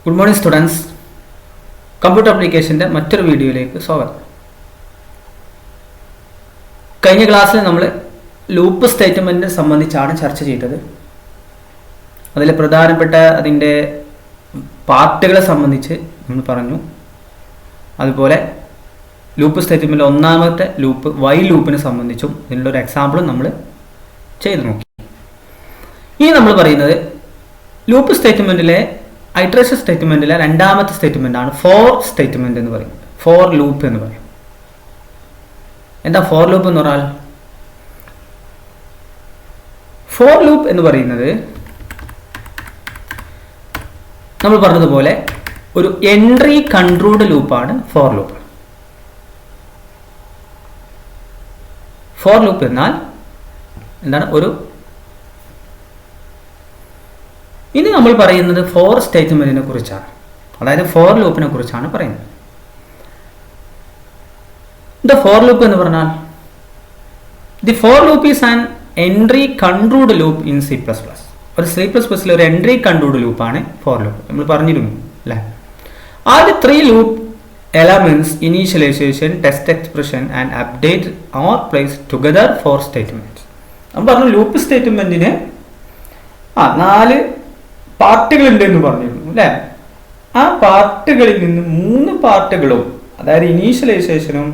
Good morning students. Computer ആപ്ലിക്കേഷൻ്റെ മറ്റൊരു വീഡിയോയിലേക്ക് സ്വാഗതം. കഴിഞ്ഞ ക്ലാസ്സിൽ നമ്മൾ ലൂപ്പ് സ്റ്റേറ്റ്മെൻറ്റ് സംബന്ധിച്ചാണ് ചർച്ച ചെയ്തത്. അതിൽ പ്രധാനപ്പെട്ട അതിൻ്റെ പാർട്ടുകളെ സംബന്ധിച്ച് നമ്മൾ പറഞ്ഞു. അതുപോലെ ലൂപ്പ് സ്റ്റേറ്റ്മെൻറ്റിൽ ഒന്നാമത്തെ ലൂപ്പ് വൈൽ ലൂപ്പിനെ സംബന്ധിച്ചും ഇതിനുള്ളൊരു എക്സാമ്പിളും നമ്മൾ ചെയ്തു നോക്കി. ഇനി നമ്മൾ പറയുന്നത് ലൂപ്പ് സ്റ്റേറ്റ്മെൻറ്റിലെ ഐട്രേഷൻ സ്റ്റേറ്റ്മെൻറ്റിലെ രണ്ടാമത്തെ സ്റ്റേറ്റ്മെൻ്റ് ആണ് ഫോർ സ്റ്റേറ്റ്മെൻറ്റ് എന്ന് പറയുന്നത്. ഫോർ ലൂപ്പ് എന്ന് പറയും. എന്താ ഫോർ ലൂപ്പ് എന്ന് പറഞ്ഞാൽ? ഫോർ ലൂപ്പ് എന്ന് പറയുന്നത് നമ്മൾ പറഞ്ഞതുപോലെ ഒരു എൻട്രി കൺട്രോൾഡ് ലൂപ്പാണ് ഫോർ ലൂപ്പ്. ഫോർ ലൂപ്പ് എന്നാൽ എന്താണ്? ഇനി നമ്മൾ പറയുന്നത് ഫോർ സ്റ്റേറ്റ്മെന്റിനെ കുറിച്ചാണ്, അതായത് ഫോർ ലൂപ്പിനെ കുറിച്ചാണ് പറയുന്നത്. ദ ഫോർ ലൂപ്പ് എന്ന് പറഞ്ഞാൽ the for loop is an entry controlled loop in C++. ഒരു C++ൽ ഒരു എൻട്രി കൺട്രോൾഡ് ലൂപ്പാണ് ഫോർ ലൂപ്പ്. നമ്മൾ പറഞ്ഞിരുന്നു അല്ലേ? ആദ്യ three loop elements initialization, test expression and update are place together for statement. നമ്മൾ പറഞ്ഞു ലൂപ്പ് സ്റ്റേറ്റ്മെന്റിന് 4 പാർട്ടുകൾ ഉണ്ട് എന്ന് പറഞ്ഞിരുന്നു അല്ലേ? ആ പാർട്ടുകളിൽ നിന്ന് 3 പാർട്ടുകളും, അതായത് ഇനീഷ്യലൈസേഷനും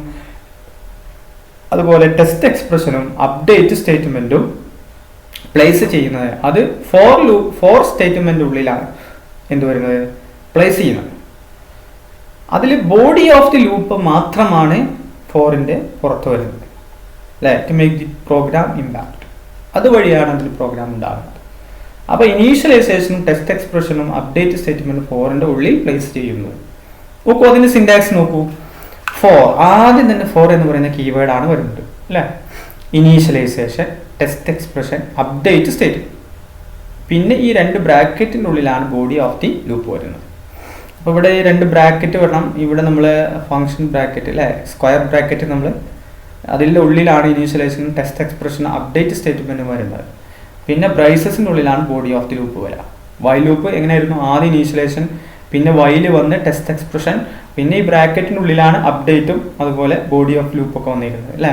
അതുപോലെ ടെസ്റ്റ് എക്സ്പ്രഷനും അപ്ഡേറ്റ് സ്റ്റേറ്റ്മെന്റും പ്ലേസ് ചെയ്യുന്നത്, അത് ഫോർ സ്റ്റേറ്റ്മെന്റ് ഉള്ളിലാണ് എന്ത് വരുന്നത്? പ്ലേസ് ചെയ്യുന്നത്. അതിൽ ബോഡി ഓഫ് ദി ലൂപ്പ് മാത്രമാണ് ഫോറിന്റെ പുറത്ത് വരുന്നത് അല്ലേ? To make the program impact. അതുവഴിയാണ് അതിൽ പ്രോഗ്രാം ഉണ്ടാകുന്നത്. അപ്പോൾ ഇനീഷ്യലൈസേഷനും ടെസ്റ്റ് എക്സ്പ്രഷനും അപ്ഡേറ്റ് സ്റ്റേറ്റ്മെന്റ് ഫോറിന്റെ ഉള്ളിൽ പ്ലേസ് ചെയ്യുന്നു. നോക്കൂ, അതിന്റെ സിന്റാക്സ് നോക്കൂ. ഫോർ, ആദ്യം തന്നെ ഫോർ എന്ന് പറയുന്ന കീവേഡ് ആണ് വരുന്നത് അല്ലേ? Initialization, test expression, update statement. പിന്നെ ഈ 2 ബ്രാക്കറ്റിന്റെ ഉള്ളിലാണ് ബോഡി ഓഫ് ദി ലൂപ്പ് വരുന്നത്. അപ്പോൾ ഇവിടെ 2 ബ്രാക്കറ്റ് വരണം. ഇവിടെ നമ്മൾ ഫംഗ്ഷൻ ബ്രാക്കറ്റ് അല്ലേ, സ്ക്വയർ ബ്രാക്കറ്റ്, നമ്മൾ അതിൻ്റെ ഉള്ളിലാണ് initialization, test expression, update statement വരുന്നത്. പിന്നെ ബ്രൈസസിൻ്റെ ഉള്ളിലാണ് ബോഡി ഓഫ് ദി ലൂപ്പ് വരിക. വൈൽ ലൂപ്പ് എങ്ങനെയായിരുന്നു? ആദ്യം ഇനീഷ്യലൈസേഷൻ, പിന്നെ വൈൽ വന്ന് ടെസ്റ്റ് എക്സ്പ്രഷൻ, പിന്നെ ഈ ബ്രാക്കറ്റിൻ്റെ ഉള്ളിലാണ് അപ്ഡേറ്റും അതുപോലെ ബോഡി ഓഫ് ലൂപ്പ് ഒക്കെ വന്നിരുന്നത് അല്ലേ?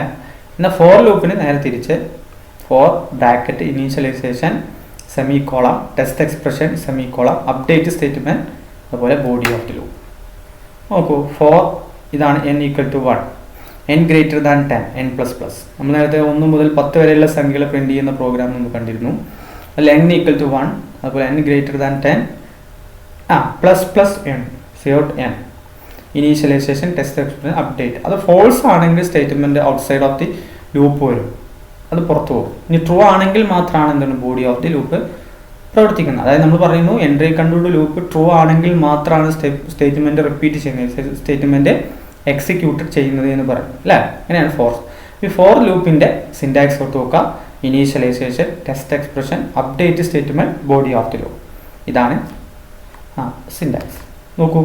എന്നാൽ ഫോർ ലൂപ്പിന് നേരെ തിരിച്ച് for bracket initialization semicolon, test expression semicolon, update statement അതുപോലെ ബോഡി ഓഫ് ദി ലൂപ്പ്. നോക്കൂ, ഫോർ ഇതാണ് n = 1, n greater than 10, n++. നമ്മൾ നേരത്തെ 1 മുതൽ 10 വരെയുള്ള സംഖ്യകൾ പ്രിന്റ് ചെയ്യുന്ന പ്രോഗ്രാം നമ്മൾ കണ്ടിരുന്നു. അതിൽ n = 1, അതുപോലെ n greater than 10, ++n, n, initialization, test expression, update. അത് ഫോൾസ് ആണെങ്കിൽ statement outside of the loop വരും, അത് പുറത്തു പോകും. ഇനി ട്രൂ ആണെങ്കിൽ മാത്രമാണ് എന്താണ് ബോഡി ഓഫ് ദി ലൂപ്പ് പ്രവർത്തിക്കുന്നത്. അതായത് നമ്മൾ പറയുന്നു എൻട്രി കൺട്രോൾഡ് ലൂപ്പ് ട്രൂ ആണെങ്കിൽ മാത്രമാണ് സ്റ്റേറ്റ്മെന്റ് റിപ്പീറ്റ് ചെയ്യുന്നത്, സ്റ്റേറ്റ്മെന്റ് എക്സിക്യൂട്ട് ചെയ്യുന്നത് എന്ന് പറയും അല്ലേ? അങ്ങനെയാണ് ഫോർ. ഈ ഫോർ ലൂപ്പിന്റെ സിന്റാക്സ് ഓർത്ത് നോക്കുക. Initialization, test expression, update statement, body of the loop. ഇതാണ് സിന്റാക്സ്. നോക്കൂ,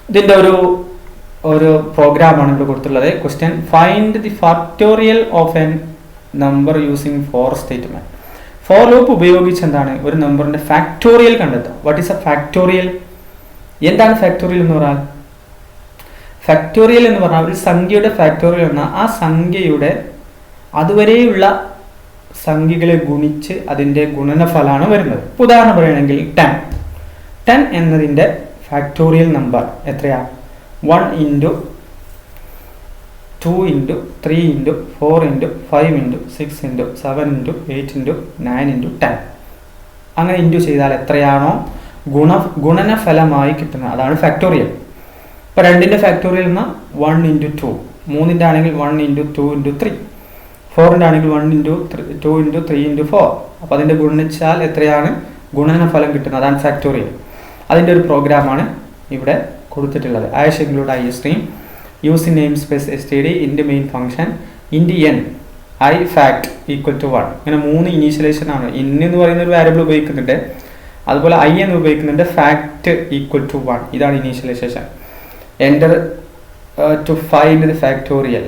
ഇതിന്റെ ഒരു പ്രോഗ്രാമാണ് ഇവിടെ കൊടുത്തുള്ളത്. Question: find the factorial of n number using for statement. For loop ഉപയോഗിച്ച് എന്താണ് ഒരു നമ്പറിന്റെ ഫാക്ടോറിയൽ കണ്ടെത്താം. What is a factorial? എന്താണ് ഫാക്ടോറിയൽ എന്ന് പറഞ്ഞാൽ? ഫാക്ടോറിയൽ എന്ന് പറഞ്ഞാൽ ഒരു സംഖ്യയുടെ ഫാക്ടോറിയൽ എന്നാൽ ആ സംഖ്യയുടെ അതുവരെയുള്ള സംഖ്യകളെ ഗുണിച്ച് അതിൻ്റെ ഗുണനഫലമാണ് വരുന്നത്. ഉദാഹരണം പറയുകയാണെങ്കിൽ 10 എന്നതിൻ്റെ ഫാക്ടോറിയൽ നമ്പർ എത്രയാ? 1 × 2 × 3 × 4 × 5 × 6 × 7 × 8 × 9 × 10. അങ്ങനെ ഇൻറ്റു ചെയ്താൽ എത്രയാണോ ഗുണനഫലമായി കിട്ടുന്നത്, അതാണ് ഫാക്ടോറിയൽ. ഇപ്പോൾ 2ന്റെ ഫാക്ടോറിയൽ എന്നാൽ 1 × 2, 3ന്റെ ആണെങ്കിൽ 1 × 2 × 3, 4ന്റെ ആണെങ്കിൽ 1 × 2 × 3 × 4. അപ്പോൾ അതിൻ്റെ ഗുണിച്ചാൽ എത്രയാണ് ഗുണനഫലം കിട്ടുന്നത്, അതാണ് ഫാക്ടോറിയൽ. അതിൻ്റെ ഒരു പ്രോഗ്രാമാണ് ഇവിടെ കൊടുത്തിട്ടുള്ളത്. Hash include IStream, use in name space std, int main function, int n, i fact = 1. ഇങ്ങനെ 3 ഇനീഷ്യലൈസേഷൻ ആണ്. n എന്ന് പറയുന്ന ഒരു വാരിയബിൾ ഉപയോഗിക്കുന്നുണ്ട്, അതുപോലെ i എന്ന് ഉപയോഗിക്കുന്നുണ്ട്, fact = 1. ഇതാണ് initialization. Enter to find the factorial.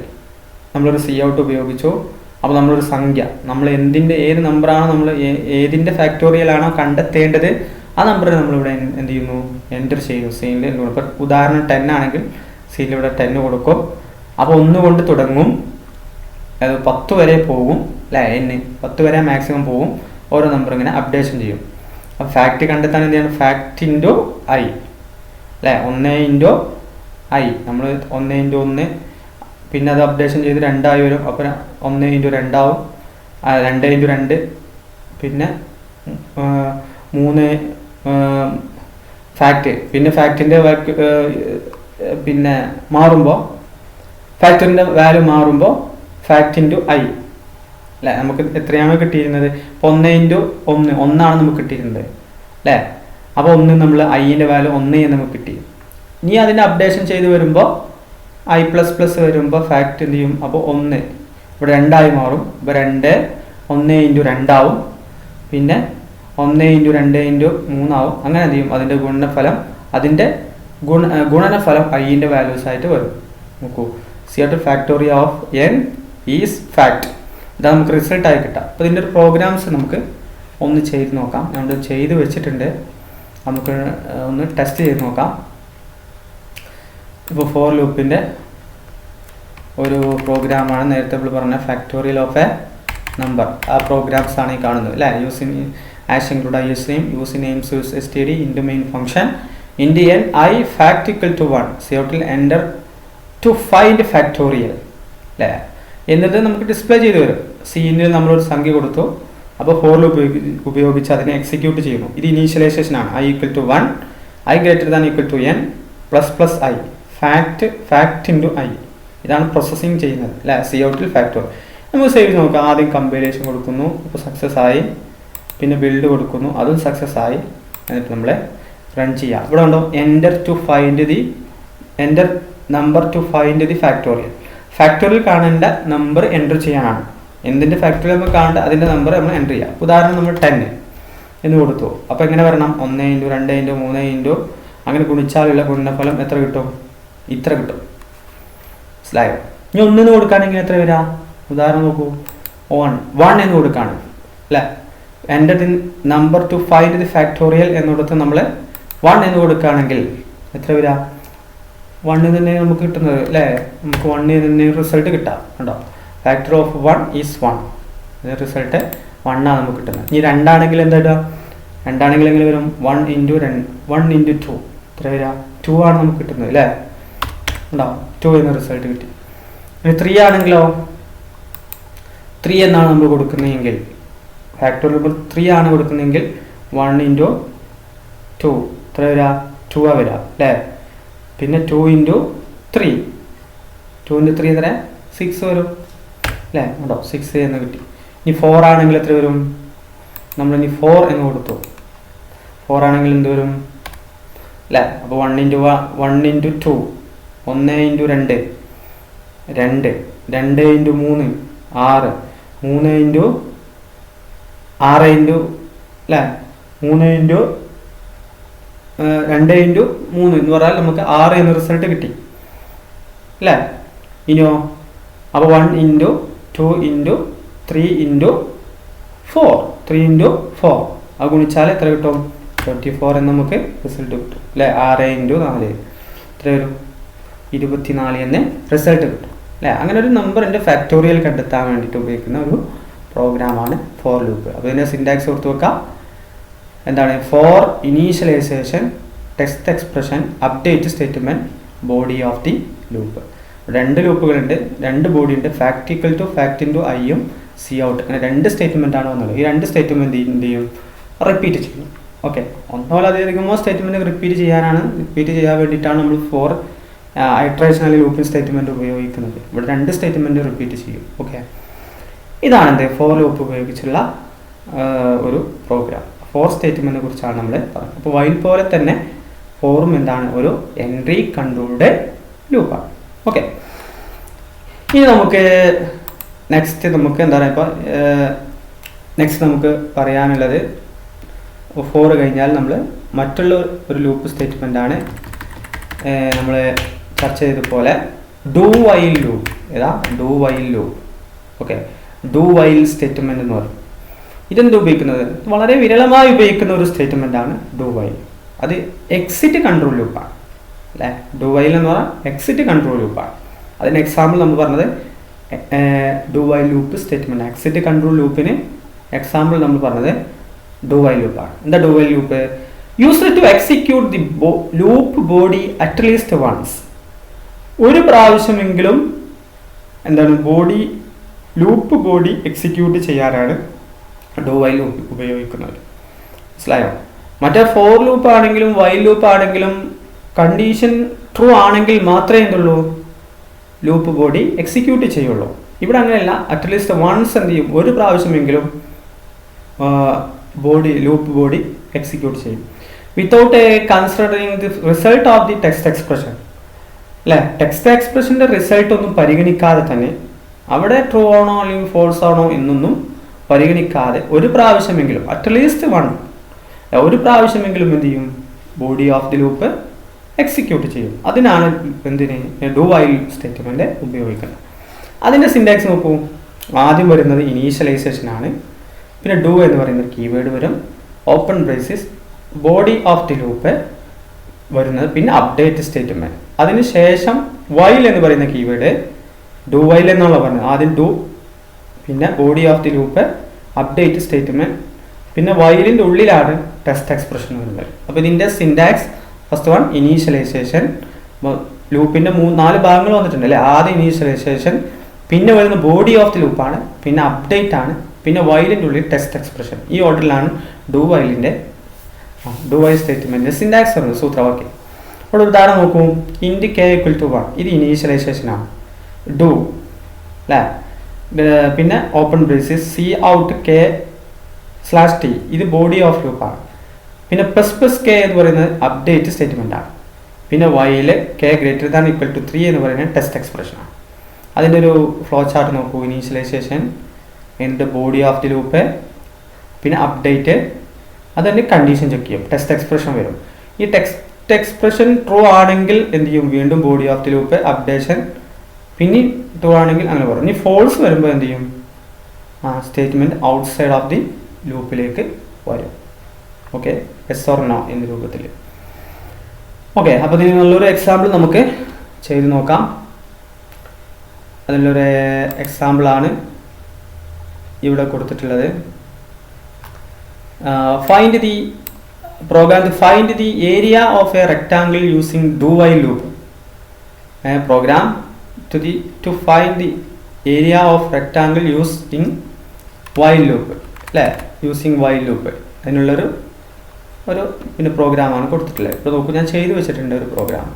നമ്മളൊരു cout ഉപയോഗിച്ചു. അപ്പോൾ നമ്മളൊരു സംഖ്യ, നമ്മൾ ഏത് നമ്പറാണോ നമ്മൾ ഏതിൻ്റെ ഫാക്ടോറിയൽ ആണോ കണ്ടെത്തേണ്ടത് ആ നമ്പർ നമ്മളിവിടെ എന്ത് ചെയ്യുന്നു? എൻ്റർ ചെയ്യും. സീനിൽ എന്ത് കൊടുക്കും? ഉദാഹരണം 10 ആണെങ്കിൽ സീനിൽ ഇവിടെ 10 കൊടുക്കും. അപ്പോൾ 1 കൊണ്ട് തുടങ്ങും, അത് 10 വരെ പോകും അല്ലേ, 10 വരെ മാക്സിമം പോകും. ഓരോ നമ്പർ ഇങ്ങനെ അപ്ഡേഷൻ ചെയ്യും. അപ്പോൾ ഫാക്റ്റ് കണ്ടെത്താൻ എന്ത് ചെയ്യണം? ഫാക്റ്റ് ഇൻറ്റു ഐ അല്ലേ, 1 ഇൻറ്റു ഐ. നമ്മൾ 1 ഇൻറ്റു 1, പിന്നെ അത് അപ്ഡേഷൻ ചെയ്ത് 2 ആയി വരും. അപ്പോൾ 1 ഇൻറ്റു 2 ആവും, 2 ഇൻറ്റു 2, പിന്നെ 3 ഫാക്റ്റ്. പിന്നെ ഫാക്റ്റിൻ്റെ പിന്നെ മാറുമ്പോൾ ഫാക്ടറിൻ്റെ വാല്യൂ മാറുമ്പോൾ ഫാക്റ്റ് ഇൻറ്റു ഐ അല്ലേ. നമുക്ക് എത്രയാണ് കിട്ടിയിരുന്നത്? ഇപ്പോൾ 1 ഇൻറ്റു 1 1 നമുക്ക് കിട്ടിയിരുന്നത് അല്ലേ. അപ്പോൾ 1 നമ്മൾ ഐൻ്റെ വാല്യൂ 1 എന്ന് നമുക്ക് കിട്ടി. ഇനി അതിൻ്റെ അപ്ഡേഷൻ ചെയ്ത് വരുമ്പോൾ ഐ പ്ലസ് പ്ലസ് വരുമ്പോൾ ഫാക്റ്റ് എന്ത് ചെയ്യും? അപ്പോൾ 1 ഇവിടെ 2 ആയി മാറും. ഇപ്പോൾ 2 1 ഇൻറ്റു 2 ആവും, പിന്നെ 1 ഇൻറ്റു 2 ഇൻറ്റു 3 ആവും. അങ്ങനെ എന്ത് ചെയ്യും? അതിൻ്റെ ഗുണനഫലം, അതിൻ്റെ ഗുണനഫലം ഐൻ്റെ വാല്യൂസ് ആയിട്ട് വരും. നോക്കൂ, സിയോട്ട് ഫാക്ടോറിയ ഓഫ് n ഈസ് ഫാക്ട്. ഇതാ നമുക്ക് റിസൾട്ടായി കിട്ടാം. അപ്പോൾ ഇതിൻ്റെ ഒരു പ്രോഗ്രാംസ് നമുക്ക് ഒന്ന് ചെയ്ത് നോക്കാം. നമ്മൾ ചെയ്ത് വെച്ചിട്ടുണ്ട്, നമുക്ക് ഒന്ന് ടെസ്റ്റ് ചെയ്ത് നോക്കാം. ഇപ്പോൾ ഫോർ ലൂപ്പിൻ്റെ ഒരു പ്രോഗ്രാമാണ് നേരത്തെ നമ്മൾ പറഞ്ഞ ഫാക്ടോറിയൽ ഓഫ് എ നമ്പർ. ആ പ്രോഗ്രാംസ് ആണ് ഈ കാണുന്നത് അല്ലേ. Using hash include I S name, using names use S T D int main function in the n I fact equal to 1 സിയോട്ടിൽ എൻ്റർ ടു ഫൈൻഡ് ഫാക്ടോറിയൽ അല്ലേ. എന്നിട്ട് നമുക്ക് display ചെയ്ത് വരും. സീനിൽ നമ്മളൊരു സംഖ്യ കൊടുത്തു, അപ്പോൾ ഫോർ ലൂപ്പ് ഉപയോഗിച്ച് അതിനെ എക്സിക്യൂട്ട് ചെയ്യുന്നു. ഇത് ഇനീഷ്യലൈസേഷൻ ആണ്. I equal to 1, I greater than equal to n plus plus I, fact into I. ഇതാണ് പ്രോസസ്സിങ് ചെയ്യുന്നത് അല്ലേ, സി ഔട്ടിൽ ഫാക്ടോർ. നമുക്ക് സേവ് നോക്കാം. ആദ്യം കമ്പൈലേഷൻ കൊടുക്കുന്നു, ഇപ്പോൾ സക്സസ് ആയി. പിന്നെ ബിൽഡ് കൊടുക്കുന്നു, അതും സക്സസ് ആയി. എന്നിട്ട് നമ്മൾ റൺ ചെയ്യാം. ഇവിടെ ഉണ്ടോ enter number to find the factorial. Factorial കാണേണ്ട നമ്പർ എൻ്റർ ചെയ്യാനാണ്. എന്തിൻ്റെ ഫാക്ടോറിയൽ നമ്മൾ കാണേണ്ട അതിൻ്റെ നമ്പർ നമ്മൾ എൻ്റർ ചെയ്യാം. ഉദാഹരണം നമ്മൾ 10 എന്ന് കൊടുത്തു. അപ്പോൾ എങ്ങനെ വരണം? 1 ഇൻറ്റു 2 ഇൻറ്റു 3 ഇൻറ്റു അങ്ങനെ ഗുണിച്ചാലുള്ള ഗുണനഫലം എത്ര കിട്ടും? ഇത്ര കിട്ടും. മനസ്സിലായോ? ഇനി 1 എന്ന് കൊടുക്കുകയാണെങ്കിൽ എത്ര വരാം? ഉദാഹരണം നോക്കൂ, 1 എന്ന് കൊടുക്കുകയാണ് അല്ലേ. Enter the number to find the factorial എന്നിടത്ത് നമ്മൾ 1 എന്ന് കൊടുക്കുകയാണെങ്കിൽ എത്ര വരാം? 1 തന്നെ നമുക്ക് കിട്ടുന്നത് അല്ലേ. നമുക്ക് 1 തന്നെ റിസൾട്ട് കിട്ടാം. കണ്ടോ, ഫാക്ടർ ഓഫ് 1 ഈസ് 1. റിസൾട്ട് 1 ആണ് നമുക്ക് കിട്ടുന്നത്. ഇനി 2 ആണെങ്കിൽ എന്താ ഇടുക? 2 ആണെങ്കിൽ എങ്ങനെ വരും? 1 ഇൻറ്റു 2 എത്ര വരാം? 2 ആണ് നമുക്ക് കിട്ടുന്നത് അല്ലേ. ഉണ്ടാവും 2 എന്ന റിസൾട്ട് കിട്ടി. ഇനി 3 ആണെങ്കിലോ? 3 എന്നാണ് നമ്മൾ കൊടുക്കുന്നതെങ്കിൽ, ഫാക്ടോറിയൽ നമ്പർ 3 ആണ് കൊടുക്കുന്നതെങ്കിൽ 1 ഇൻറ്റു 2 എത്ര വരാം? 2 ആ വരാം അല്ലേ. പിന്നെ 2 ഇൻറ്റു 3, 2 ഇൻറ്റു 3 എത്ര? 6 വരും അല്ലേ. ഉണ്ടോ 6 എന്ന് കിട്ടി. ഇനി 4 ആണെങ്കിൽ എത്ര വരും? നമ്മളിനി 4 എന്ന് കൊടുത്തു. 4 ആണെങ്കിൽ എന്ത് വരും അല്ലേ. അപ്പോൾ 1 into 2 1 into 2 2 2 into 3 6 3 into 6 into അല്ലേ 3 ഇൻറ്റു 2 ഇൻറ്റു 3 എന്ന് പറഞ്ഞാൽ നമുക്ക് 6 എന്ന റിസൾട്ട് കിട്ടി അല്ലേ. ഇനിയോ? അപ്പോൾ 1 ഇൻറ്റു 2 ഇൻറ്റു 3 ഇൻറ്റു 4 3 ഇൻറ്റു 4 അത് ഗുണിച്ചാൽ എത്ര കിട്ടും? 24 എന്ന് നമുക്ക് റിസൾട്ട് കിട്ടും അല്ലേ. 6 ഇൻറ്റു 4 എത്ര വരും? 24 എന്ന് റിസൾട്ട് കിട്ടും അല്ലേ. അങ്ങനെ ഒരു നമ്പറിൻ്റെ ഫാക്ടോറിയൽ കണ്ടെത്താൻ വേണ്ടിയിട്ട് ഉപയോഗിക്കുന്ന ഒരു പ്രോഗ്രാമാണ് ഫോർ ലൂപ്പ്. അപ്പോൾ ഇതിൻ്റെ സിൻടാക്സ് കൊടുത്തു വെക്കാം. എന്താണ്? For initialization text expression update statement body of the loop. 2 ലൂപ്പുകളുണ്ട്, 2 ബോഡി ഉണ്ട്. Fact equal to fact into ഐയും സി ഔട്ട്. അങ്ങനെ 2 സ്റ്റേറ്റ്മെൻ്റ് ആണ് വന്നത്. ഈ 2 സ്റ്റേറ്റ്മെൻറ്റ് എന്ത് ചെയ്യും? റിപ്പീറ്റ് ചെയ്യും. ഓക്കെ, ഒന്നോലധികമോ സ്റ്റേറ്റ്മെൻറ്റ് റിപ്പീറ്റ് ചെയ്യാൻ വേണ്ടിയിട്ടാണ് നമ്മൾ ഫോർ ഐട്രേഷൻ ലൂപ്പിംഗ് സ്റ്റേറ്റ്മെൻറ്റ് ഉപയോഗിക്കുന്നത്. ഇവിടെ 2 സ്റ്റേറ്റ്മെൻറ്റ് റിപ്പീറ്റ് ചെയ്യും. ഓക്കെ, ഇതാണ് എന്ത് ഫോർ ലൂപ്പ് ഉപയോഗിച്ചുള്ള ഒരു പ്രോഗ്രാം. ഫോർ സ്റ്റേറ്റ്മെൻറ്റിനെ കുറിച്ചാണ് നമ്മൾ പറഞ്ഞത്. അപ്പോൾ വൈൽ പോലെ തന്നെ ഫോറും എന്താണ്? ഒരു എൻട്രി കൺട്രോൾഡ് ലൂപ്പാണ്. ഓക്കെ, ഇനി നമുക്ക് നെക്സ്റ്റ് എന്താ പറയുക, ഇപ്പോൾ നെക്സ്റ്റ് നമുക്ക് പറയാനുള്ളത് ഫോർ കഴിഞ്ഞാൽ നമ്മൾ മറ്റുള്ള ഒരു ലൂപ്പ് സ്റ്റേറ്റ്മെൻറ്റാണ് നമ്മൾ ചർച്ച ചെയ്തതുപോലെ ഡു വൈൽ ലൂപ്പ്. ഏതാ? Do while loop. Okay, do while statement എന്ന് പറയും. ഇതെന്ത് ഉപയോഗിക്കുന്നത്? വളരെ വിരളമായി ഉപയോഗിക്കുന്ന ഒരു സ്റ്റേറ്റ്മെൻറ്റാണ് ഡു വൈൽ. അത് എക്സിറ്റ് കൺട്രോൾ ലൂപ്പാണ് അല്ലേ. ഡു വൈൽ എന്ന് പറഞ്ഞാൽ എക്സിറ്റ് കൺട്രോൾ ലൂപ്പാണ്. അതിന് എക്സാമ്പിൾ നമ്മൾ പറഞ്ഞത് do while loop statement. Exit control ലൂപ്പിന് എക്സാമ്പിൾ നമ്മൾ പറഞ്ഞത് ഡു വൈൽ ലൂപ്പാണ്. എന്താ do while loop? Used to execute the loop body at least once. ഒരു പ്രാവശ്യമെങ്കിലും എന്താണ് ലൂപ്പ് ബോഡി എക്സിക്യൂട്ട് ചെയ്യാനാണ് ഡു വൈൽ ലൂപ്പ് ഉപയോഗിക്കുന്നത്. മനസ്സിലായോ? മറ്റേ ഫോർ ലൂപ്പ് ആണെങ്കിലും വൈൽ ലൂപ്പ് ആണെങ്കിലും കണ്ടീഷൻ ട്രൂ ആണെങ്കിൽ മാത്രമേ എന്തുള്ളൂ ലൂപ്പ് ബോഡി എക്സിക്യൂട്ട് ചെയ്യുള്ളൂ. ഇവിടെ അങ്ങനെയല്ല. അറ്റ്ലീസ്റ്റ് വൺസ് എന്ത് ചെയ്യും, ഒരു പ്രാവശ്യമെങ്കിലും ലൂപ്പ് ബോഡി എക്സിക്യൂട്ട് ചെയ്യും. Without considering the result of the text expression അല്ലേ. ടെക്സ്റ്റ് എക്സ്പ്രഷൻ്റെ റിസൾട്ട് ഒന്നും പരിഗണിക്കാതെ തന്നെ, അവിടെ ട്രൂ ആണോ അല്ലെങ്കിൽ ഫോൾസ് ആണോ എന്നൊന്നും പരിഗണിക്കാതെ ഒരു പ്രാവശ്യമെങ്കിലും അറ്റ്ലീസ്റ്റ് ഒരു പ്രാവശ്യമെങ്കിലും എന്ത് ചെയ്യും, body of the loop execute ചെയ്യും. അതിനാണ് ഡു വൈൽ സ്റ്റേറ്റ്മെൻറ്റ് ഉപയോഗിക്കുന്നത്. അതിൻ്റെ സിൻടാക്സ് നോക്കൂ. ആദ്യം വരുന്നത് ഇനീഷ്യലൈസേഷൻ ആണ്. പിന്നെ ഡു എന്ന് പറയുന്ന കീവേഡ് വരും. Open braces body of the loop വരുന്നത്. പിന്നെ അപ്ഡേറ്റ് സ്റ്റേറ്റ്മെൻറ്റ്. അതിന് ശേഷം വൈൽ എന്ന് പറയുന്ന കീവേഡ്, ഡു വൈൽ എന്നുള്ള പറഞ്ഞത്. ആദ്യം ഡു, പിന്നെ body of the loop, update statement, പിന്നെ വൈലിൻ്റെ ഉള്ളിലാണ് ടെസ്റ്റ് എക്സ്പ്രഷൻ വരുന്നത്. അപ്പോൾ ഇതിൻ്റെ സിൻടാക്സ് ഫസ്റ്റ് വൺ ഇനീഷ്യലൈസേഷൻ. ലൂപ്പിൻ്റെ 4 ഭാഗങ്ങൾ വന്നിട്ടുണ്ട് അല്ലേ. ആദ്യം ഇനീഷ്യലൈസേഷൻ, പിന്നെ വരുന്ന ബോഡി ഓഫ് ദി ലൂപ്പാണ്, പിന്നെ അപ്ഡേറ്റ് ആണ്, പിന്നെ വൈലിൻ്റെ ഉള്ളിൽ ടെസ്റ്റ് എക്സ്പ്രഷൻ. ഈ ഓർഡറിലാണ് ഡു വൈൽ സ്റ്റേറ്റ്മെൻറ്റിൻ്റെ സിൻടാക്സ് വരുന്നത്, സൂത്രവാക്യം. അപ്പോൾ ഉദാഹരണം നോക്കൂ. ഇൻറ്റ് k = 1, ഇത് ഇനീഷ്യലൈസേഷനാണ്. ഡു അല്ലേ. പിന്നെ open braces C out k/t, ഇത് ബോഡി ഓഫ് ലൂപ്പാണ്. പിന്നെ ++k എന്ന് പറയുന്നത് അപ്ഡേറ്റ് സ്റ്റേറ്റ്മെൻ്റ് ആണ്. പിന്നെ വൈൽ k > 3 എന്ന് പറയുന്നത് ടെസ്റ്റ് എക്സ്പ്രഷനാണ്. അതിൻ്റെ ഒരു ഫ്ലോ ചാർട്ട് നോക്കൂ. ഇനീഷ്യലൈസേഷൻ, എന്നിട്ട് ബോഡി ഓഫ് ദി ലൂപ്പ്, പിന്നെ അപ്ഡേറ്റ്, അതിൻ്റെ കണ്ടീഷൻ ചെക്ക് ചെയ്യും, ടെസ്റ്റ് എക്സ്പ്രഷൻ വരും. ഈ ടെക്സ്റ്റ് എക്സ്പ്രഷൻ ട്രൂ ആണെങ്കിൽ എന്ത് ചെയ്യും, വീണ്ടും body of the loop, updation, പിന്നെ ട്രൂ ആണെങ്കിൽ അങ്ങനെ പറയും. ഇനി ഫോൾസ് വരുമ്പോൾ എന്ത് ചെയ്യും, സ്റ്റേറ്റ്മെൻറ്റ് ഔട്ട്സൈഡ് ഓഫ് ദി ലൂപ്പിലേക്ക് വരും. ഓക്കെ, എസ് ഓർ നോ എന്ന രൂപത്തിൽ. ഓക്കെ, അപ്പോൾ ഇതിന് നല്ലൊരു എക്സാമ്പിൾ നമുക്ക് ചെയ്ത് നോക്കാം. അതിനുള്ളൊരു എക്സാമ്പിളാണ് ഇവിടെ കൊടുത്തിട്ടുള്ളത്. Find the area of a rectangle using do while loop. Program to find the area of rectangle using while loop അല്ലേ, യൂസിങ് while loop. അതിനുള്ളൊരു പിന്നെ പ്രോഗ്രാമാണ് കൊടുത്തിട്ടുള്ളത്. ഇപ്പോൾ നോക്കൂ, ഞാൻ ചെയ്തു വെച്ചിട്ടുണ്ട് ഒരു പ്രോഗ്രാം.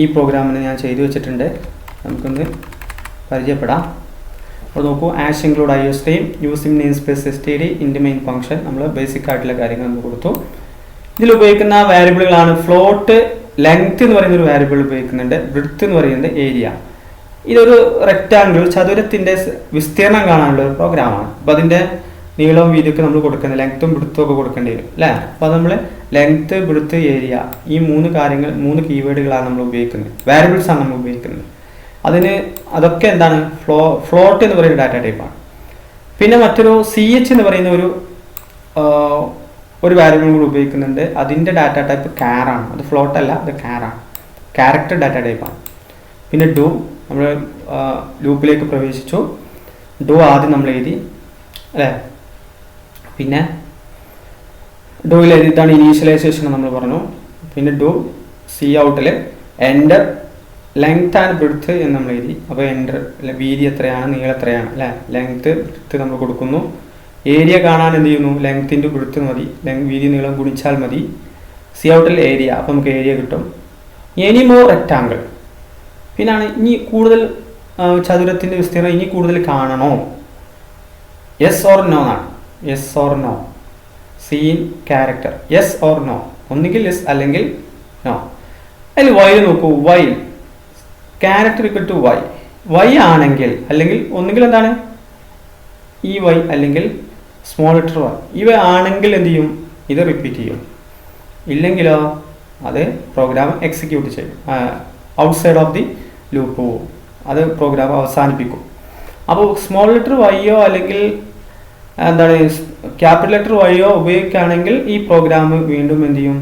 ഈ പ്രോഗ്രാമിന് ഞാൻ ചെയ്തു വെച്ചിട്ടുണ്ട്, നമുക്കൊന്ന് പരിചയപ്പെടാം. അപ്പോൾ നോക്കൂ, ash include IO stream using name space std int main function. നമ്മൾ ബേസിക് ആയിട്ടുള്ള കാര്യങ്ങൾ നമ്മൾ കൊടുത്തു. ഇതിൽ ഉപയോഗിക്കുന്ന വാരിയബിളുകളാണ് ഫ്ലോട്ട്, ലെങ്ത് എന്ന് പറയുന്ന ഒരു വാരിയബിൾ ഉപയോഗിക്കുന്നുണ്ട്, ബ്രിഡ്ത്ത് എന്ന് പറയുന്നത് ഏരിയ. ഇതൊരു റെക്റ്റാങ്കിൾ, ചതുരത്തിൻ്റെ വിസ്തീർണം കാണാനുള്ള ഒരു പ്രോഗ്രാമാണ്. അപ്പോൾ അതിൻ്റെ നീളവും വീതിയൊക്കെ നമ്മൾ കൊടുക്കുന്നത്, ലെങ്ത്തും ബ്രിഡ്ത്തും ഒക്കെ കൊടുക്കേണ്ടി വരും അല്ലേ. അപ്പോൾ നമ്മൾ ലെങ്ത്ത്, ബ്രിഡ്ത്ത്, ഏരിയ, ഈ 3 കീവേഡുകളാണ് നമ്മൾ ഉപയോഗിക്കുന്നത്, വാരിയബിൾസ് ആണ് നമ്മൾ ഉപയോഗിക്കുന്നത്. അതൊക്കെ എന്താണ്, ഫ്ലോട്ട് എന്ന് പറയുന്ന ഡാറ്റ ടൈപ്പാണ്. പിന്നെ മറ്റൊരു CH എന്ന് പറയുന്ന ഒരു വാരിയബിൾ കൂടി ഉപയോഗിക്കുന്നുണ്ട്. അതിൻ്റെ ഡാറ്റ ടൈപ്പ് char ആണ്. അത് ഫ്ലോട്ട് അല്ല, അത് char ആണ്, ക്യാരക്ടർ ഡാറ്റ ടൈപ്പാണ്. പിന്നെ ഡു, നമ്മൾ ലൂപ്പിലേക്ക് പ്രവേശിച്ചു. ഡു ആദ്യം നമ്മൾ എഴുതി അല്ലേ. പിന്നെ ഡുവിൽ എഴുതിയിട്ടാണ് ഇനീഷ്യലൈസേഷൻ നമ്മൾ പറഞ്ഞു. പിന്നെ ഡു സി ഔട്ടിൽ എൻ്റർ ലെങ്ത് ആൻഡ് ബ്രിഡ്ത്ത് എന്ന് നമ്മൾ എഴുതി. അപ്പോൾ എൻ്റർ വീതി എത്രയാണ്, നീളം എത്രയാണ് അല്ലേ, ലെങ്ത്ത് ബ്രിഡ്ത്ത് നമ്മൾ കൊടുക്കുന്നു. ഏരിയ കാണാൻ എന്ത് ചെയ്യുന്നു, ലെങ്ത്തിൻ്റെ ബ്രിഡ്ത്ത് മതി, വീതി നീളം ഗുണിച്ചാൽ മതി. സി ഔട്ടിൽ ഏരിയ, അപ്പോൾ നമുക്ക് ഏരിയ കിട്ടും. എനി മോർ റെക്റ്റാങ്കിൾ, പിന്നാണ് ഇനി കൂടുതൽ ചതുരത്തിൻ്റെ വിസ്തീർണം ഇനി കൂടുതൽ കാണണോ, യെസ് ഓർ നോ ആണ്. Yes or no, scene character, yes or no, ഒന്നുകിൽ യെസ് അല്ലെങ്കിൽ നോ. അതിൽ വൈൽ നോക്കൂ. While character = Y. വൈ ആണെങ്കിൽ, അല്ലെങ്കിൽ ഒന്നുകിൽ എന്താണ് ഈ വൈ അല്ലെങ്കിൽ സ്മോൾ ലെറ്റർ വൈ, ഇവ ആണെങ്കിൽ എന്ത് ചെയ്യും, ഇത് റിപ്പീറ്റ് ചെയ്യും. ഇല്ലെങ്കിലോ അത് പ്രോഗ്രാം എക്സിക്യൂട്ട് ചെയ്യും, ഔട്ട്സൈഡ് ഓഫ് ദി ലൂപ്പ് പോവും, അത് പ്രോഗ്രാം അവസാനിപ്പിക്കും. അപ്പോൾ സ്മോൾ ലെറ്റർ വൈയോ അല്ലെങ്കിൽ എന്താണ് ക്യാപിറ്റൽ ലെറ്റർ വൈയോ ഉപയോഗിക്കുകയാണെങ്കിൽ ഈ പ്രോഗ്രാം വീണ്ടും എന്ത് ചെയ്യും,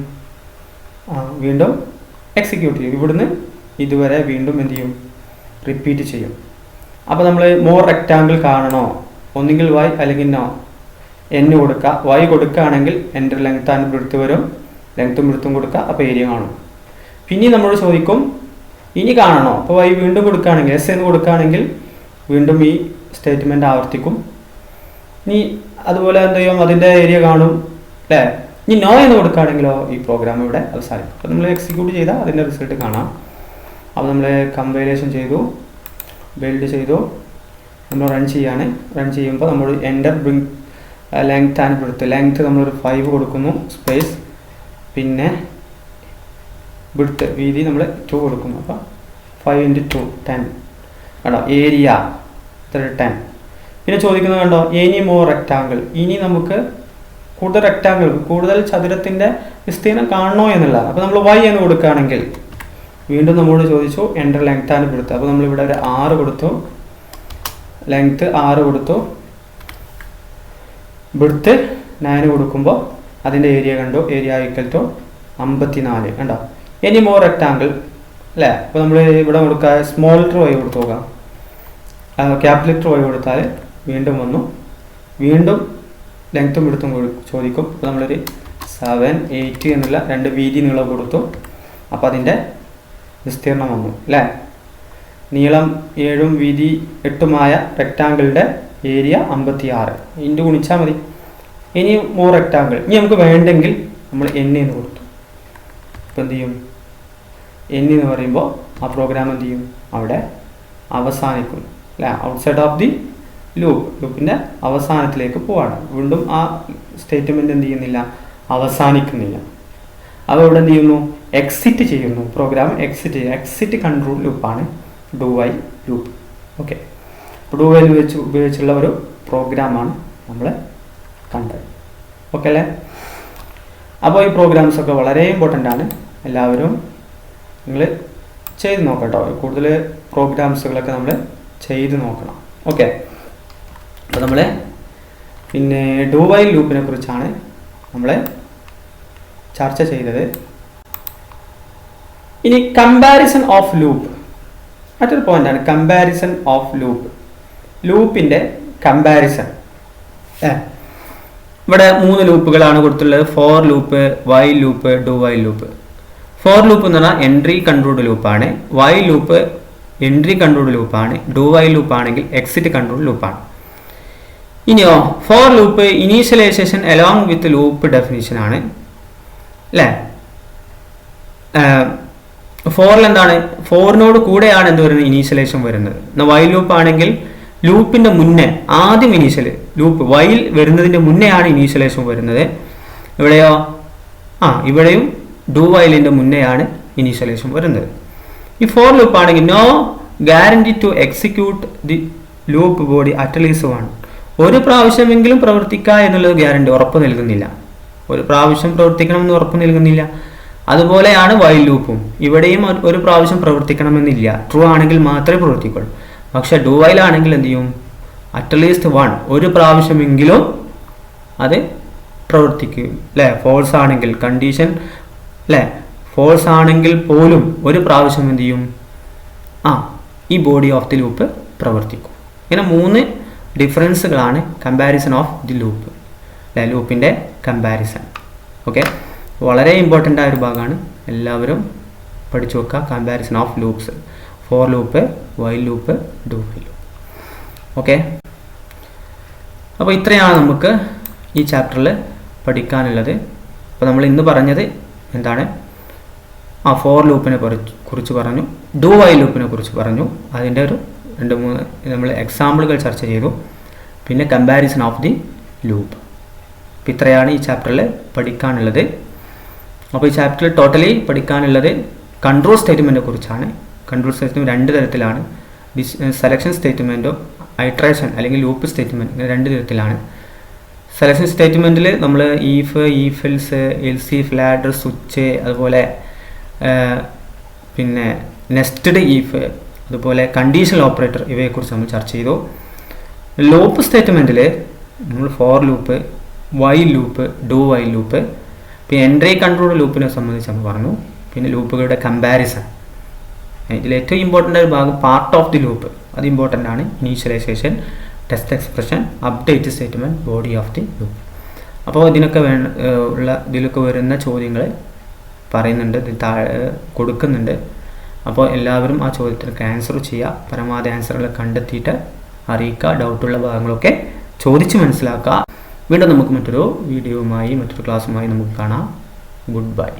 വീണ്ടും എക്സിക്യൂട്ട് ചെയ്യും. ഇവിടുന്ന് ഇതുവരെ വീണ്ടും എന്ത് ചെയ്യും, റിപ്പീറ്റ് ചെയ്യും. അപ്പോൾ നമ്മൾ മോർ റെക്റ്റാങ്കിൾ കാണണോ, ഒന്നുകിൽ y അല്ലെങ്കിൽ നോ, n കൊടുക്കുക. y കൊടുക്കുകയാണെങ്കിൽ എൻ്റെ ലെങ്ത് ആൻഡ് ബ്രെഡ്ത്ത് വരും, ലെങ്ത്തും ബ്രെഡ്ത്തും കൊടുക്കുക, അപ്പോൾ ഏരിയ കാണും. പിന്നെ നമ്മളോട് ചോദിക്കും ഇനി കാണണോ, അപ്പോൾ y വീണ്ടും കൊടുക്കുകയാണെങ്കിൽ s എന്ന് കൊടുക്കുകയാണെങ്കിൽ വീണ്ടും ഈ സ്റ്റേറ്റ്മെൻറ്റ് ആവർത്തിക്കും. ഇനി അതുപോലെ എന്ത് ചെയ്യും, അതിൻ്റെ ഏരിയ കാണും അല്ലേ. ഇനി നോ എന്ന് കൊടുക്കുകയാണെങ്കിലോ ഈ പ്രോഗ്രാം ഇവിടെ അവസാനിക്കും. അപ്പോൾ നമ്മൾ എക്സിക്യൂട്ട് ചെയ്താൽ അതിൻ്റെ റിസൾട്ട് കാണാം. അപ്പോൾ നമ്മൾ കമ്പൈലേഷൻ ചെയ്തു, ബിൽഡ് ചെയ്തു, നമ്മൾ റൺ ചെയ്യാണ്. റൺ ചെയ്യുമ്പോൾ നമ്മൾ enter bring length and breadth, length നമ്മളൊരു 5 കൊടുക്കുന്നു, സ്പേസ്, പിന്നെ ബ്രെഡ്ത്ത് വീതി നമ്മൾ 2 കൊടുക്കുന്നു. അപ്പോൾ 5 × 2 10 കണ്ടോ, ഏരിയ 10. പിന്നെ ചോദിക്കുന്നത് കണ്ടോ, എനി മോർ റെക്റ്റാങ്കിൾ, ഇനി നമുക്ക് കൂടുതൽ റെക്റ്റാങ്കിൾ, കൂടുതൽ ചതുരത്തിൻ്റെ വിസ്തീർണം കാണണോ എന്നുള്ളതാണ്. അപ്പോൾ നമ്മൾ y എന്ന് കൊടുക്കുകയാണെങ്കിൽ വീണ്ടും നമ്മളോട് ചോദിച്ചു എൻ്റർ ലെങ്ത് ആൻഡ് ബ്രെഡ്ത്ത്. അപ്പോൾ നമ്മളിവിടെ ഒരു 6 കൊടുത്തു, ലെങ്ത്ത് 6 കൊടുത്തു, ബ്രെഡ്ത്ത് 9 കൊടുക്കുമ്പോൾ അതിൻ്റെ ഏരിയ കണ്ടു, ഏരിയ ഈക്വൽ ടു 54 കണ്ടോ. എനി മോർ റെക്റ്റാങ്കിൾ അല്ലേ. അപ്പോൾ നമ്മൾ ഇവിടെ കൊടുക്കുക സ്മോൾ ലെറ്റർ y കൊടുത്തു നോക്കാം, ക്യാപിറ്റൽ ലെറ്റർ y കൊടുത്താൽ വീണ്ടും വന്നു, വീണ്ടും ലെങ്ത്തും ബ്രെഡ്ത്തും ചോദിക്കും. അപ്പോൾ നമ്മളൊരു 7 8 എന്നുള്ള 2 വീതി നീളം കൊടുത്തു. അപ്പോൾ അതിൻ്റെ വിസ്തീർണം വന്നു അല്ലേ. നീളം 7 വീതി 8 റെക്റ്റാങ്കിളിൻ്റെ ഏരിയ 56 ഇൻറ്റു ഗുണിച്ചാൽ മതി. ഇനി മോർ റെക്റ്റാങ്കിൾ, ഇനി നമുക്ക് വേണ്ടെങ്കിൽ നമ്മൾ n എന്ന് കൊടുത്തു. അപ്പോൾ എന്ത് ചെയ്യും, n എന്ന് പറയുമ്പോൾ ആ പ്രോഗ്രാം എന്ത് ചെയ്യും, അവിടെ അവസാനിക്കും അല്ലേ. ഔട്ട്സൈഡ് ഓഫ് ദി ലൂപ്പിൻ്റെ അവസാനത്തിലേക്ക് പോവാണ്. വീണ്ടും ആ സ്റ്റേറ്റ്മെൻറ്റ് എന്ത് ചെയ്യുന്നില്ല, അവസാനിക്കുന്നില്ല. അപ്പോൾ ഇവിടെ എന്ത് ചെയ്യുന്നു, എക്സിറ്റ് ചെയ്യുന്നു, പ്രോഗ്രാം എക്സിറ്റ് ചെയ്യുക. എക്സിറ്റ് കൺട്രോൾ ലൂപ്പാണ് do while loop. Okay, do while ഉപയോഗിച്ചുള്ള ഒരു പ്രോഗ്രാമാണ് നമ്മൾ കണ്ടത്. ഓക്കെ അല്ലേ. അപ്പോൾ ഈ പ്രോഗ്രാംസൊക്കെ വളരെ ഇമ്പോർട്ടൻ്റ് ആണ്, എല്ലാവരും നിങ്ങൾ ചെയ്ത് നോക്കട്ടോ. കൂടുതൽ പ്രോഗ്രാംസുകളൊക്കെ നമ്മൾ ചെയ്ത് നോക്കണം. ഓക്കെ, അപ്പോൾ നമ്മൾ പിന്നെ ഡു വൈൽ ലൂപ്പിനെ കുറിച്ചാണ് നമ്മൾ ചർച്ച ചെയ്തത്. ഇനി കമ്പാരിസൺ ഓഫ് ലൂപ്പ്, മറ്റൊരു പോയിന്റാണ് കമ്പാരിസൺ ഓഫ് ലൂപ്പ്. ലൂപ്പിൻ്റെ കമ്പാരിസൺ. ഇവിടെ 3 ലൂപ്പുകളാണ് കൊടുത്തുള്ളത്, for loop, while loop, do while loop. For loop എന്ന് പറഞ്ഞാൽ എൻട്രി കൺട്രോൾഡ് ലൂപ്പാണ്, വൈൽ ലൂപ്പ് എൻട്രി കൺട്രോൾഡ് ലൂപ്പാണ്, ഡു വൈൽ ലൂപ്പ് ആണെങ്കിൽ എക്സിറ്റ് കൺട്രോൾഡ് ലൂപ്പാണ്. ഇനിയോ for loop initialization along with loop definition ആണ് അല്ലേ. ഫോറിൽ എന്താണ്, ഫോറിനോട് കൂടെയാണ് എന്ത് വരുന്നത്, ഇനീഷ്യലൈസേഷൻ വരുന്നത്. എന്നാൽ വൈൽ ലൂപ്പ് ആണെങ്കിൽ ലൂപ്പിൻ്റെ മുന്നേ ആദ്യം ഇനീഷ്യൽ ലൂപ്പ് വൈൽ വരുന്നതിൻ്റെ മുന്നേ ആണ് ഇനീഷ്യലൈസേഷൻ വരുന്നത്. ഇവിടെയോ ഇവിടെയും ഡു വൈലിൻ്റെ മുന്നേ ആണ് ഇനീഷ്യലൈസേഷൻ വരുന്നത്. ഈ ഫോർ ലൂപ്പ് ആണെങ്കിൽ no guarantee to execute the loop body at least one, ഒരു പ്രാവശ്യമെങ്കിലും പ്രവർത്തിക്കുക എന്നുള്ളത് ഗ്യാരണ്ടി ഉറപ്പ് നൽകുന്നില്ല, ഒരു പ്രാവശ്യം പ്രവർത്തിക്കണമെന്ന് ഉറപ്പ് നൽകുന്നില്ല. അതുപോലെയാണ് വൈൽ ലൂപ്പും, ഇവിടെയും ഒരു പ്രാവശ്യം പ്രവർത്തിക്കണമെന്നില്ല, ട്രൂ ആണെങ്കിൽ മാത്രമേ പ്രവർത്തിക്കുള്ളൂ. പക്ഷെ ഡു വൈൽ ആണെങ്കിൽ എന്ത് ചെയ്യും, അറ്റ്ലീസ്റ്റ് വൺ, ഒരു പ്രാവശ്യമെങ്കിലും അത് പ്രവർത്തിക്കും അല്ലേ. ഫോൾസ് ആണെങ്കിൽ കണ്ടീഷൻ അല്ലേ, ഫോൾസ് ആണെങ്കിൽ പോലും ഒരു പ്രാവശ്യം എന്ത് ചെയ്യും, ഈ ബോഡി ഓഫ് ദി ലൂപ്പ് പ്രവർത്തിക്കും. ഇങ്ങനെ 3 ഡിഫറൻസുകളാണ് കമ്പാരിസൺ ഓഫ് ദി ലൂപ്പ് അല്ലേ, ലൂപ്പിൻ്റെ കമ്പാരിസൺ. ഓക്കെ, വളരെ ഇമ്പോർട്ടൻ്റ് ആയ ഒരു ഭാഗമാണ്, എല്ലാവരും പഠിച്ചു വെക്കുക. Comparison of loops, four loop, while loop, do while loop. Okay, അപ്പോൾ ഇത്രയാണ് നമുക്ക് ഈ ചാപ്റ്ററിൽ പഠിക്കാനുള്ളത്. അപ്പോൾ നമ്മൾ ഇന്ന് പറഞ്ഞത് എന്താണ്, ഫോർ ലൂപ്പിനെ കുറിച്ച് പറഞ്ഞു, ഡു വൈൽ ലൂപ്പിനെ കുറിച്ച് പറഞ്ഞു, അതിൻ്റെ ഒരു 2-3 നമ്മൾ എക്സാമ്പിളുകൾ ചർച്ച ചെയ്തു, പിന്നെ കമ്പാരിസൺ ഓഫ് ദി ലൂപ്പ്. അപ്പോൾ ഇത്രയാണ് ഈ ചാപ്റ്ററിൽ പഠിക്കാനുള്ളത്. അപ്പോൾ ഈ ചാപ്റ്ററിൽ ടോട്ടലി പഠിക്കാനുള്ളത് കൺട്രോൾ സ്റ്റേറ്റ്മെൻറ്റിനെ കുറിച്ചാണ്. കൺട്രോൾ സ്റ്റേറ്റ്മെൻറ്റ് 2 തരത്തിലാണ്, സെലക്ഷൻ സ്റ്റേറ്റ്മെൻറ്റും ഐട്രേഷൻ അല്ലെങ്കിൽ ലൂപ്പ് സ്റ്റേറ്റ്മെൻറ്റ്, ഇങ്ങനെ 2 തരത്തിലാണ്. സെലക്ഷൻ സ്റ്റേറ്റ്മെൻറ്റിൽ നമ്മൾ ഈഫ്, ഈഫിൽസ്, എൽസി, ലാഡർ, സ്വിച്ച്, അതുപോലെ പിന്നെ നെസ്റ്റഡ് ഈഫ്, അതുപോലെ കണ്ടീഷണൽ ഓപ്പറേറ്റർ, ഇവയെക്കുറിച്ച് നമ്മൾ ചർച്ച ചെയ്തു. ലൂപ്പ് സ്റ്റേറ്റ്മെൻറ്റിൽ നമ്മൾ four loop, while loop, do while loop, പിന്നെ എൻട്രി കൺട്രോൾ ലൂപ്പിനെ സംബന്ധിച്ച് നമ്മൾ പറഞ്ഞു. പിന്നെ ലൂപ്പുകളുടെ കമ്പാരിസൺ, ഇതിൽ ഏറ്റവും ഇമ്പോർട്ടൻ്റ് ഒരു ഭാഗം പാർട്ട് ഓഫ് ദി ലൂപ്പ്, അത് ഇമ്പോർട്ടൻ്റ് ആണ്. Initialization, test expression, update statement, body of the loop. അപ്പോൾ ഇതിനൊക്കെ ഇതിലൊക്കെ വരുന്ന ചോദ്യങ്ങൾ പറയുന്നുണ്ട്, ഇത് താഴെ കൊടുക്കുന്നുണ്ട്. അപ്പോൾ എല്ലാവരും ആ ചോദ്യത്തിനൊക്കെ ആൻസർ ചെയ്യുക, പരമാവധി ആൻസറുകൾ കണ്ടെത്തിയിട്ട് അറിയിക്കുക. ഡൗട്ടുള്ള ഭാഗങ്ങളൊക്കെ ചോദിച്ച് മനസ്സിലാക്കുക. വീണ്ടും നമുക്ക് മറ്റൊരു വീഡിയോയുമായി, മറ്റൊരു ക്ലാസ്സുമായി നമുക്ക് കാണാം. Good bye.